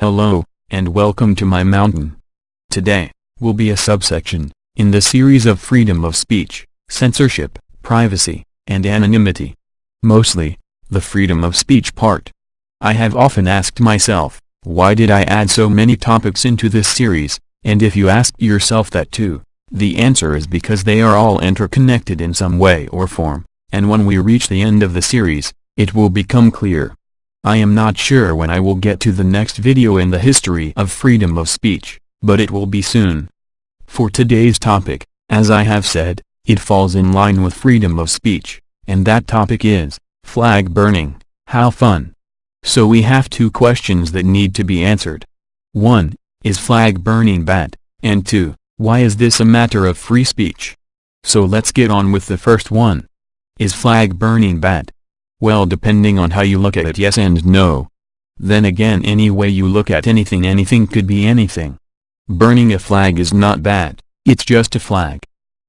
Hello, and welcome to my mountain. Today, will be a subsection, in the series of freedom of speech, censorship, privacy, and anonymity. Mostly, the freedom of speech part. I have often asked myself, why did I add so many topics into this series, and if you ask yourself that too, the answer is because they are all interconnected in some way or form, and when we reach the end of the series, it will become clear. I am not sure when I will get to the next video in the history of freedom of speech, but it will be soon. For today's topic, as I have said, it falls in line with freedom of speech, and that topic is, flag burning, how fun? So we have two questions that need to be answered. 1. Is flag burning bad? And 2. Why is this a matter of free speech? So let's get on with the first one. Is flag burning bad? Well, depending on how you look at it, yes and no. Then again, any way you look at anything, anything could be anything. Burning a flag is not bad, it's just a flag.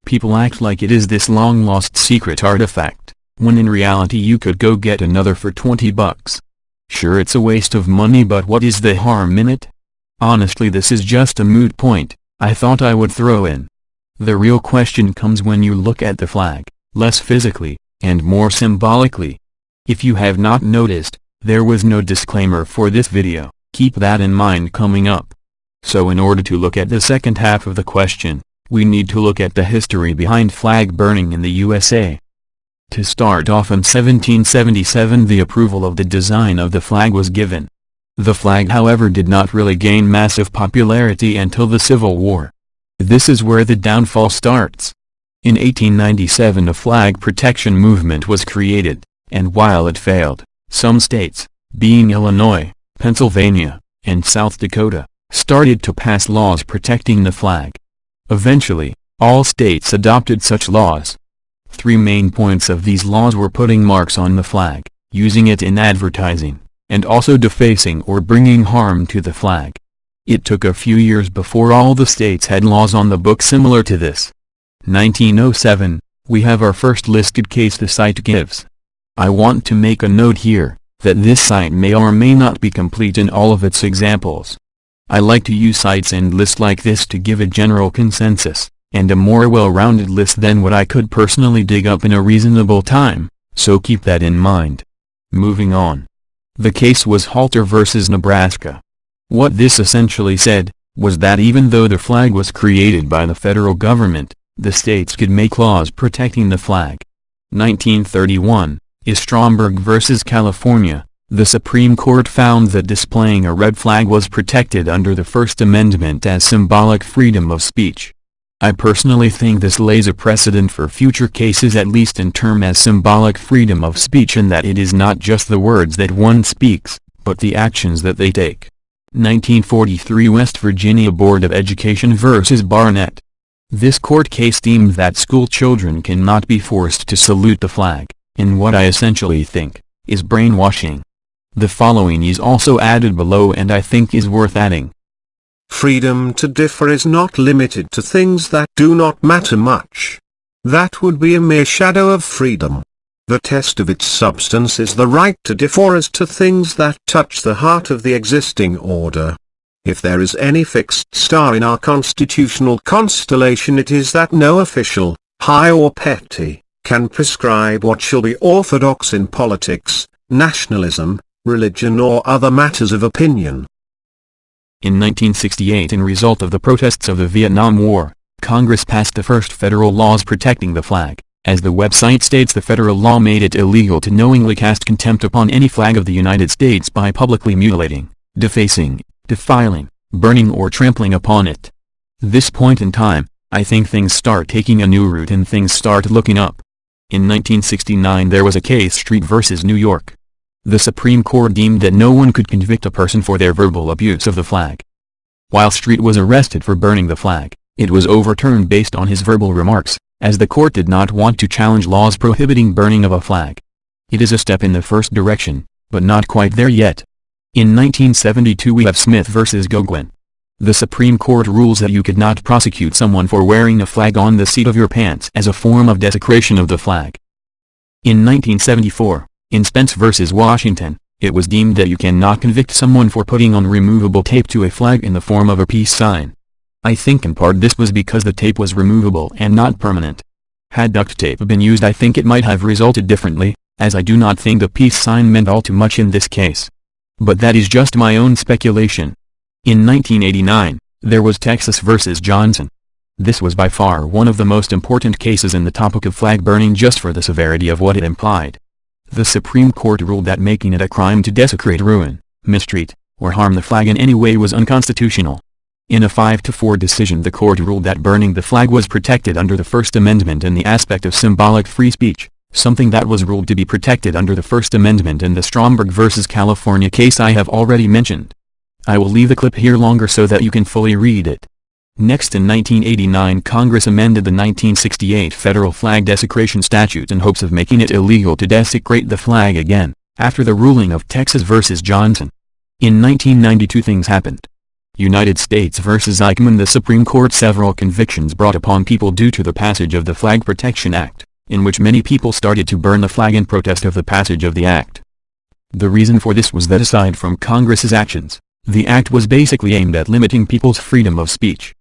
People act like it is this long-lost secret artifact, when in reality you could go get another for $20. Sure, it's a waste of money, but what is the harm in it? Honestly, this is just a moot point I thought I would throw in. The real question comes when you look at the flag, less physically, and more symbolically. If you have not noticed, there was no disclaimer for this video, keep that in mind coming up. So in order to look at the second half of the question, we need to look at the history behind flag burning in the USA. To start off, in 1777 the approval of the design of the flag was given. The flag, however, did not really gain massive popularity until the Civil War. This is where the downfall starts. In 1897 a flag protection movement was created, and while it failed, some states, being Illinois, Pennsylvania, and South Dakota, started to pass laws protecting the flag. Eventually, all states adopted such laws. Three main points of these laws were putting marks on the flag, using it in advertising, and also defacing or bringing harm to the flag. It took a few years before all the states had laws on the books similar to this. 1907, we have our first listed case the site gives. I want to make a note here, that this site may or may not be complete in all of its examples. I like to use sites and lists like this to give a general consensus, and a more well-rounded list than what I could personally dig up in a reasonable time, so keep that in mind. Moving on. The case was Halter versus Nebraska. What this essentially said, was that even though the flag was created by the federal government, the states could make laws protecting the flag. 1931, is Stromberg versus California. The Supreme Court found that displaying a red flag was protected under the First Amendment as symbolic freedom of speech. I personally think this lays a precedent for future cases, at least in term as symbolic freedom of speech, and that it is not just the words that one speaks, but the actions that they take. 1943 West Virginia Board of Education versus Barnett. This court case deemed that school children cannot be forced to salute the flag, in what I essentially think, is brainwashing. The following is also added below and I think is worth adding. Freedom to differ is not limited to things that do not matter much. That would be a mere shadow of freedom. The test of its substance is the right to differ as to things that touch the heart of the existing order. If there is any fixed star in our constitutional constellation, it is that no official, high or petty, can prescribe what shall be orthodox in politics, nationalism, religion or other matters of opinion. In 1968, in result of the protests of the Vietnam War, Congress passed the first federal laws protecting the flag. As the website states, the federal law made it illegal to knowingly cast contempt upon any flag of the United States by publicly mutilating, defacing, defiling, burning or trampling upon it. This point in time, I think things start taking a new route and things start looking up. In 1969 there was a case, Street versus New York. The Supreme Court deemed that no one could convict a person for their verbal abuse of the flag. While Street was arrested for burning the flag, it was overturned based on his verbal remarks, as the court did not want to challenge laws prohibiting burning of a flag. It is a step in the first direction, but not quite there yet. In 1972 we have Smith versus Goguen. The Supreme Court rules that you could not prosecute someone for wearing a flag on the seat of your pants as a form of desecration of the flag. In 1974, in Spence versus Washington, it was deemed that you cannot convict someone for putting on removable tape to a flag in the form of a peace sign. I think in part this was because the tape was removable and not permanent. Had duct tape been used, I think it might have resulted differently, as I do not think the peace sign meant all too much in this case. But that is just my own speculation. In 1989, there was Texas versus Johnson. This was by far one of the most important cases in the topic of flag burning just for the severity of what it implied. The Supreme Court ruled that making it a crime to desecrate, ruin, mistreat, or harm the flag in any way was unconstitutional. In a 5-4 decision, the court ruled that burning the flag was protected under the First Amendment in the aspect of symbolic free speech, something that was ruled to be protected under the First Amendment in the Stromberg v. California case I have already mentioned. I will leave the clip here longer so that you can fully read it. Next, in 1989, Congress amended the 1968 federal flag desecration statute in hopes of making it illegal to desecrate the flag again, after the ruling of Texas versus Johnson. In 1992 things happened. United States versus Eichmann, the Supreme Court, several convictions brought upon people due to the passage of the Flag Protection Act, in which many people started to burn the flag in protest of the passage of the act. The reason for this was that aside from Congress's actions, the act was basically aimed at limiting people's freedom of speech.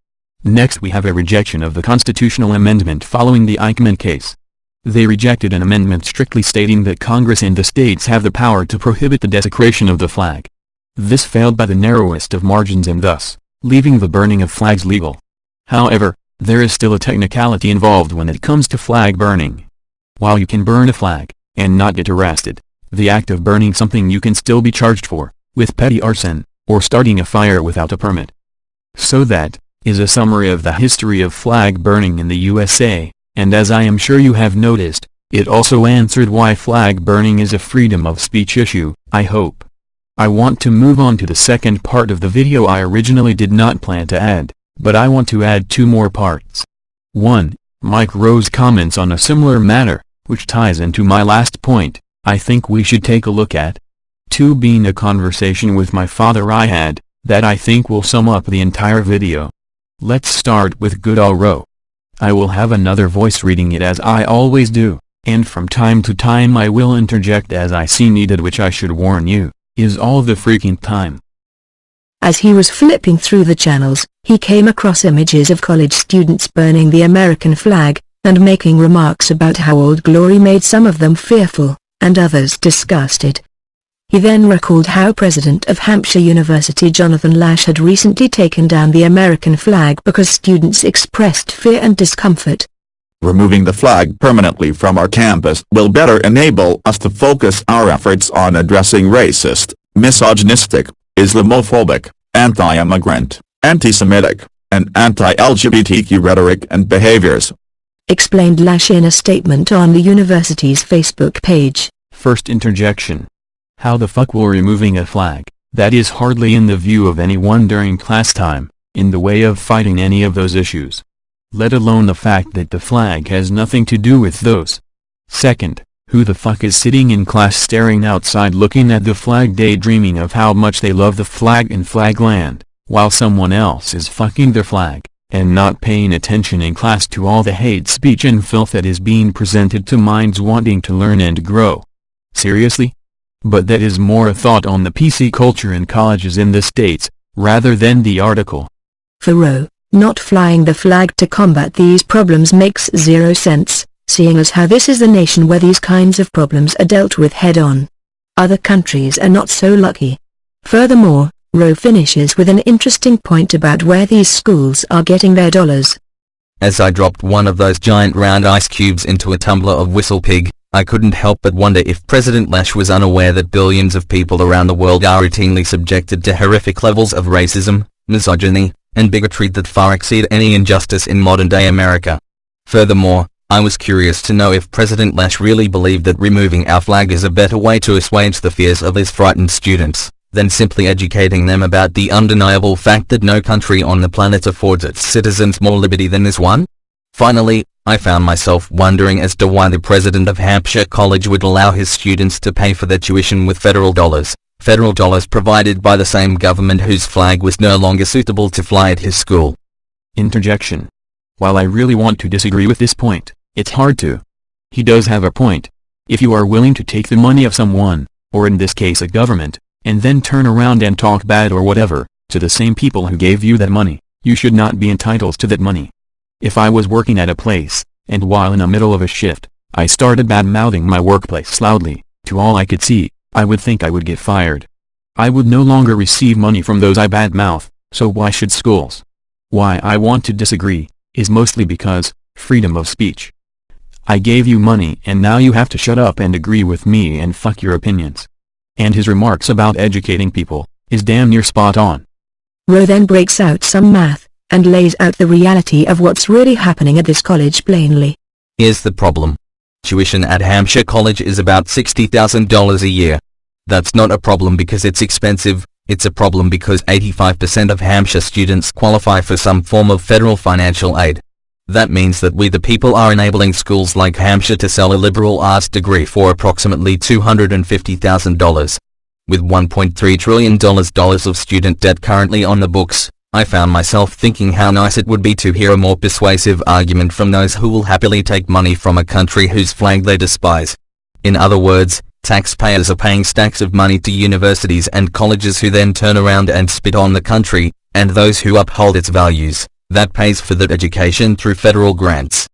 Next, we have a rejection of the constitutional amendment following the Eichmann case. They rejected an amendment strictly stating that Congress and the states have the power to prohibit the desecration of the flag. This failed by the narrowest of margins and thus, leaving the burning of flags legal. However, there is still a technicality involved when it comes to flag burning. While you can burn a flag, and not get arrested, the act of burning something you can still be charged for, with petty arson, or starting a fire without a permit. So that is a summary of the history of flag burning in the USA, and as I am sure you have noticed, it also answered why flag burning is a freedom of speech issue, I hope. I want to move on to the second part of the video I originally did not plan to add, but I want to add 2 more parts. 1. Mike Rowe's comments on a similar matter, which ties into my last point, I think we should take a look at. 2. Being a conversation with my father I had, that I think will sum up the entire video. Let's start with good old Rowe. I will have another voice reading it as I always do, and from time to time I will interject as I see needed, which I should warn you, is all the freaking time. As he was flipping through the channels, he came across images of college students burning the American flag, and making remarks about how Old Glory made some of them fearful, and others disgusted. He then recalled how President of Hampshire University Jonathan Lash had recently taken down the American flag because students expressed fear and discomfort. Removing the flag permanently from our campus will better enable us to focus our efforts on addressing racist, misogynistic, Islamophobic, anti-immigrant, anti-Semitic, and anti-LGBTQ rhetoric and behaviors, explained Lash in a statement on the university's Facebook page. First interjection. How the fuck will removing a flag, that is hardly in the view of anyone during class time, in the way of fighting any of those issues? Let alone the fact that the flag has nothing to do with those. Second, who the fuck is sitting in class staring outside looking at the flag daydreaming of how much they love the flag in Flagland, while someone else is fucking their flag, and not paying attention in class to all the hate speech and filth that is being presented to minds wanting to learn and grow? Seriously? But that is more a thought on the PC culture in colleges in the States, rather than the article. For Rowe, not flying the flag to combat these problems makes zero sense, seeing as how this is a nation where these kinds of problems are dealt with head-on. Other countries are not so lucky. Furthermore, Rowe finishes with an interesting point about where these schools are getting their dollars. As I dropped one of those giant round ice cubes into a tumbler of Whistle Pig, I couldn't help but wonder if President Lash was unaware that billions of people around the world are routinely subjected to horrific levels of racism, misogyny, and bigotry that far exceed any injustice in modern-day America. Furthermore, I was curious to know if President Lash really believed that removing our flag is a better way to assuage the fears of his frightened students, than simply educating them about the undeniable fact that no country on the planet affords its citizens more liberty than this one. Finally, I found myself wondering as to why the president of Hampshire College would allow his students to pay for their tuition with federal dollars provided by the same government whose flag was no longer suitable to fly at his school. Interjection. While I really want to disagree with this point, it's hard to. He does have a point. If you are willing to take the money of someone, or in this case a government, and then turn around and talk bad or whatever, to the same people who gave you that money, you should not be entitled to that money. If I was working at a place, and while in the middle of a shift, I started bad-mouthing my workplace loudly, to all I could see, I would think I would get fired. I would no longer receive money from those I bad-mouth, so why should schools? Why I want to disagree, is mostly because, freedom of speech. I gave you money and now you have to shut up and agree with me and fuck your opinions. And his remarks about educating people, is damn near spot on. Rowe then breaks out some math, and lays out the reality of what's really happening at this college plainly. Here's the problem. Tuition at Hampshire College is about $60,000 a year. That's not a problem because it's expensive, it's a problem because 85% of Hampshire students qualify for some form of federal financial aid. That means that we the people are enabling schools like Hampshire to sell a liberal arts degree for approximately $250,000. With $1.3 trillion of student debt currently on the books, I found myself thinking how nice it would be to hear a more persuasive argument from those who will happily take money from a country whose flag they despise. In other words, taxpayers are paying stacks of money to universities and colleges who then turn around and spit on the country, and those who uphold its values, that pays for that education through federal grants.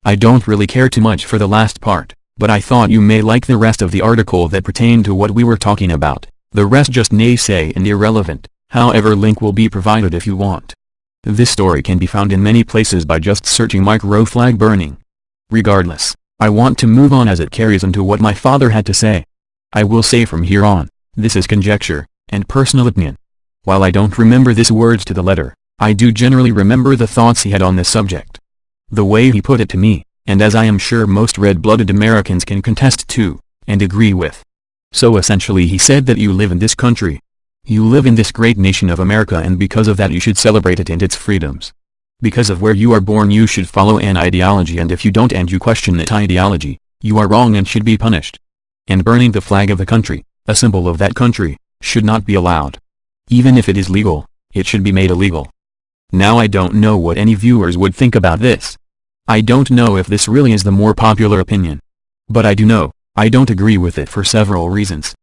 I don't really care too much for the last part, but I thought you may like the rest of the article that pertained to what we were talking about. The rest just naysay and irrelevant, however link will be provided if you want. This story can be found in many places by just searching Mike Rowe flag burning. Regardless, I want to move on as it carries into what my father had to say. I will say from here on, this is conjecture, and personal opinion. While I don't remember this words to the letter, I do generally remember the thoughts he had on this subject. The way he put it to me, and as I am sure most red-blooded Americans can contest to, and agree with. So essentially he said that you live in this country. You live in this great nation of America, and because of that you should celebrate it and its freedoms. Because of where you are born you should follow an ideology, and if you don't and you question that ideology, you are wrong and should be punished. And burning the flag of the country, a symbol of that country, should not be allowed. Even if it is legal, it should be made illegal. Now I don't know what any viewers would think about this. I don't know if this really is the more popular opinion. But I do know, I don't agree with it for several reasons.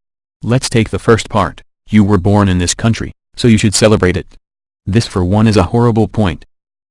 Let's take the first part. You were born in this country, so you should celebrate it. This for one is a horrible point.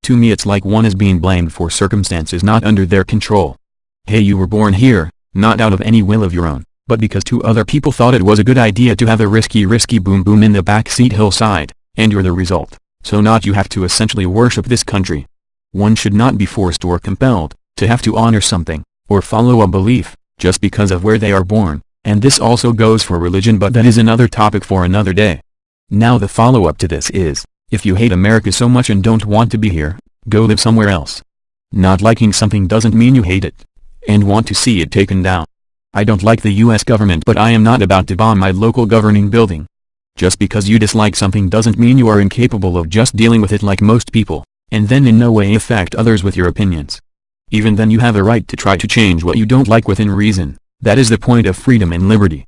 To me it's like one is being blamed for circumstances not under their control. Hey, you were born here, not out of any will of your own, but because two other people thought it was a good idea to have a risky boom boom in the backseat hillside, and you're the result. So not you have to essentially worship this country. One should not be forced or compelled, to have to honor something, or follow a belief, just because of where they are born, and this also goes for religion, but that is another topic for another day. Now the follow-up to this is, if you hate America so much and don't want to be here, go live somewhere else. Not liking something doesn't mean you hate it, and want to see it taken down. I don't like the US government, but I am not about to bomb my local governing building. Just because you dislike something doesn't mean you are incapable of just dealing with it like most people, and then in no way affect others with your opinions. Even then you have a right to try to change what you don't like within reason. That is the point of freedom and liberty.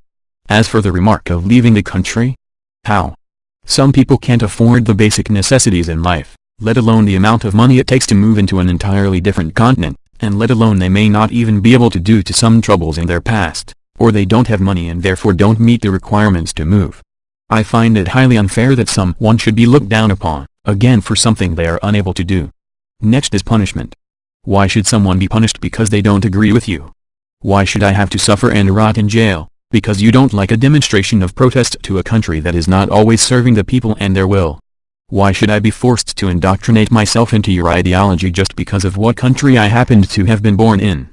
As for the remark of leaving the country? How? Some people can't afford the basic necessities in life, let alone the amount of money it takes to move into an entirely different continent, and let alone they may not even be able to due to some troubles in their past, or they don't have money and therefore don't meet the requirements to move. I find it highly unfair that someone should be looked down upon, again for something they are unable to do. Next is punishment. Why should someone be punished because they don't agree with you? Why should I have to suffer and rot in jail, because you don't like a demonstration of protest to a country that is not always serving the people and their will? Why should I be forced to indoctrinate myself into your ideology just because of what country I happened to have been born in?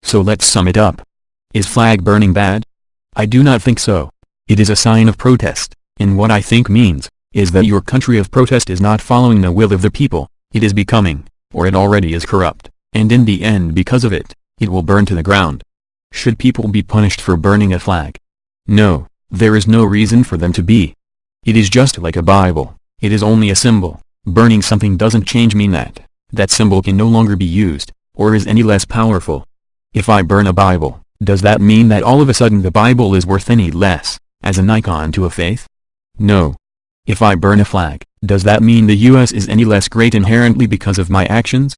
So let's sum it up. Is flag burning bad? I do not think so. It is a sign of protest, and what I think means, is that your country of protest is not following the will of the people, it is becoming, or it already is corrupt, and in the end because of it, it will burn to the ground. Should people be punished for burning a flag? No, there is no reason for them to be. It is just like a Bible, it is only a symbol. Burning something doesn't change mean that symbol can no longer be used, or is any less powerful. If I burn a Bible, does that mean that all of a sudden the Bible is worth any less, as an icon to a faith? No. If I burn a flag, does that mean the US is any less great inherently because of my actions?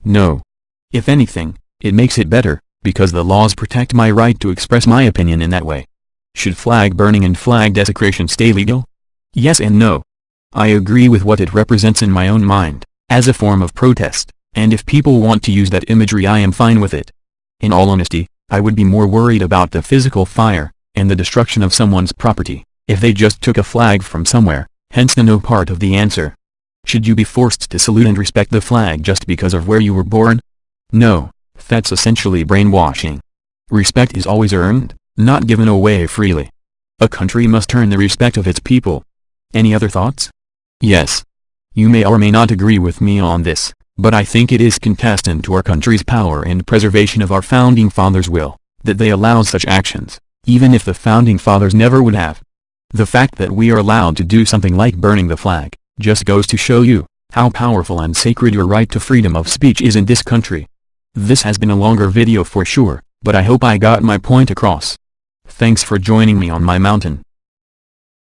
No. If anything, it makes it better, because the laws protect my right to express my opinion in that way. Should flag burning and flag desecration stay legal? Yes and no. I agree with what it represents in my own mind, as a form of protest, and if people want to use that imagery I am fine with it. In all honesty, I would be more worried about the physical fire, and the destruction of someone's property, if they just took a flag from somewhere, hence the no part of the answer. Should you be forced to salute and respect the flag just because of where you were born? No, that's essentially brainwashing. Respect is always earned, not given away freely. A country must earn the respect of its people. Any other thoughts? Yes. You may or may not agree with me on this, but I think it is contestant to our country's power and preservation of our founding fathers' will, that they allowed such actions, even if the founding fathers never would have. The fact that we are allowed to do something like burning the flag, just goes to show you, how powerful and sacred your right to freedom of speech is in this country. This has been a longer video for sure, but I hope I got my point across. Thanks for joining me on my mountain.